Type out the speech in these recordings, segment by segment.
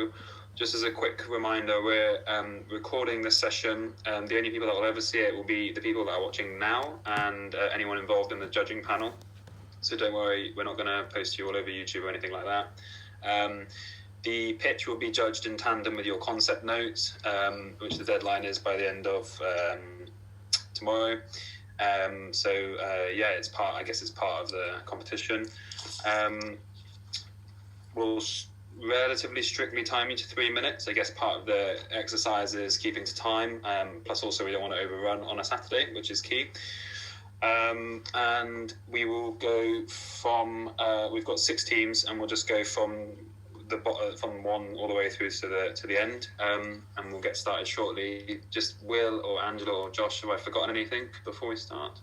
So just as a quick reminder, we're recording this session. The only people that will ever see it will be the people that are watching now and anyone involved in the judging panel. So don't worry, we're not going to post you all over YouTube or anything like that. The pitch will be judged in tandem with your concept notes, which the deadline is by the end of tomorrow. It's part of the competition. We'll relatively strictly time you to 3 minutes. I guess part of the exercise is keeping to time. Plus also we don't want to overrun on a Saturday, which is key. And we will go from, we've got 6 teams and we'll just go from one all the way through to the end, and we'll get started shortly. Just Will or Angela or Josh, have I forgotten anything before we start?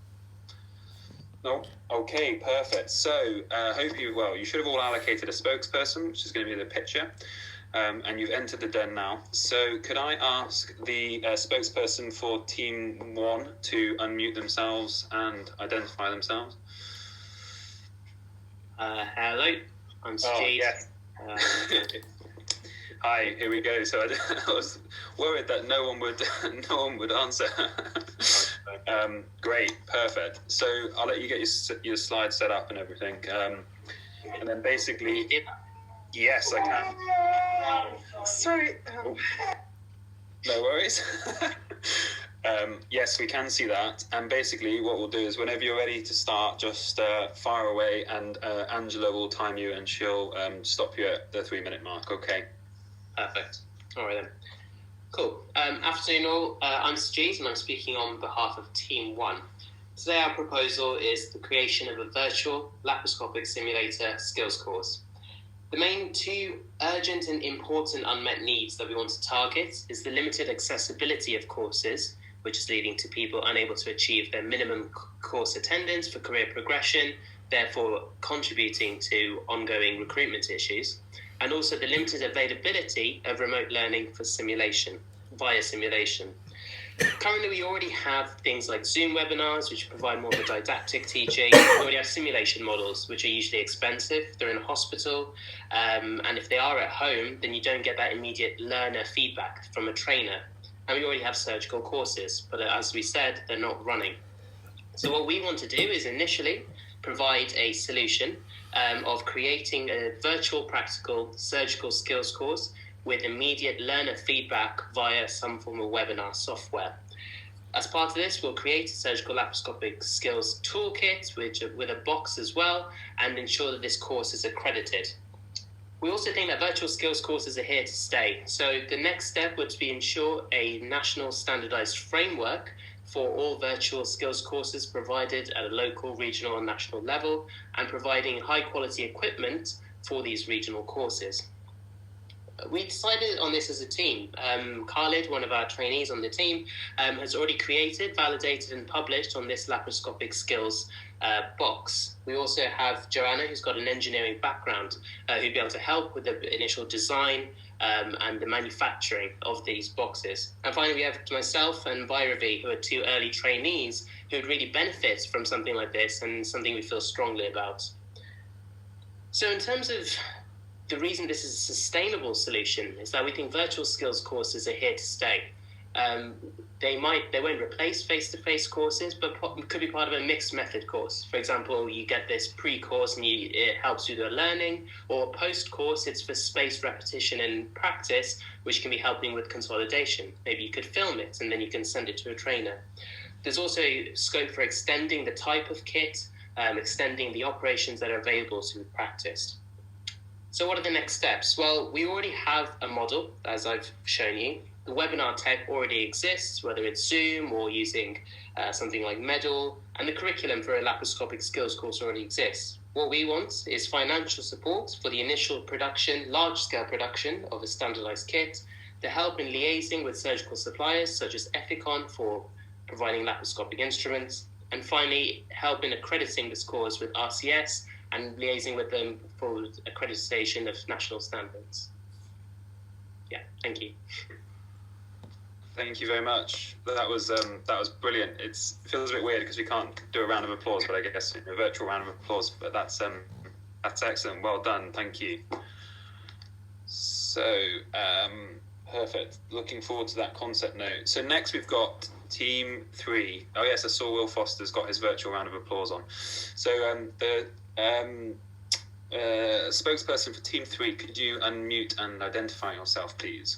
No? Okay, perfect. So you should have all allocated a spokesperson, which is going to be the pitcher, and you've entered the den now. So could I ask the spokesperson for team 1 to unmute themselves and identify themselves? Hello, I'm Steve. Yes. Hi, here we go. So I was worried that no one would answer. Great, perfect. So I'll let you get your slides set up and everything, and then basically, yes, I can. Sorry. No worries. Yes, we can see that. And basically what we'll do is whenever you're ready to start, just fire away, and Angela will time you and she'll stop you at the 3-minute mark. Okay. Perfect. All right then. Cool. Afternoon all. I'm Steve and I'm speaking on behalf of Team 1. Today our proposal is the creation of a virtual laparoscopic simulator skills course. The main 2 urgent and important unmet needs that we want to target is the limited accessibility of courses, which is leading to people unable to achieve their minimum course attendance for career progression, therefore contributing to ongoing recruitment issues, and also the limited availability of remote learning via simulation. Currently, we already have things like Zoom webinars, which provide more of a didactic teaching. We already have simulation models, which are usually expensive. They're in a hospital, and if they are at home, then you don't get that immediate learner feedback from a trainer. And we already have surgical courses, but as we said, they're not running. So what we want to do is initially provide a solution of creating a virtual practical surgical skills course with immediate learner feedback via some form of webinar software. As part of this, we'll create a surgical laparoscopic skills toolkit with a box as well, and ensure that this course is accredited. We also think that virtual skills courses are here to stay. So the next step would be ensure a national standardized framework for all virtual skills courses provided at a local, regional and national level, and providing high quality equipment for these regional courses. We decided on this as a team. Khalid, one of our trainees on the team, has already created, validated and published on this laparoscopic skills box. We also have Joanna, who's got an engineering background, who'd be able to help with the initial design and the manufacturing of these boxes. And finally, we have myself and Bhairavi, who are 2 early trainees who would really benefit from something like this and something we feel strongly about. So in terms of the reason this is a sustainable solution is that we think virtual skills courses are here to stay. They won't replace face-to-face courses, but could be part of a mixed method course. For example, you get this pre-course and it helps you with learning, or post-course, it's for spaced repetition and practice, which can be helping with consolidation. Maybe you could film it and then you can send it to a trainer. There's also scope for extending the type of kit, extending the operations that are available to be practiced. So what are the next steps? Well, we already have a model, as I've shown you. The webinar tech already exists, whether it's Zoom or using something like Medal, and the curriculum for a laparoscopic skills course already exists. What we want is financial support for the initial production, large-scale production of a standardized kit, the help in liaising with surgical suppliers such as Ethicon for providing laparoscopic instruments, and finally, help in accrediting this course with RCS and liaising with them for accreditation of national standards. Yeah, thank you. Thank you very much. That was brilliant. It feels a bit weird because we can't do a round of applause, but I guess a virtual round of applause. But that's excellent. Well done. Thank you. So, perfect. Looking forward to that concept note. So next we've got Team 3. Oh yes, I saw Will Foster's got his virtual round of applause on. So the spokesperson for Team 3, could you unmute and identify yourself, please?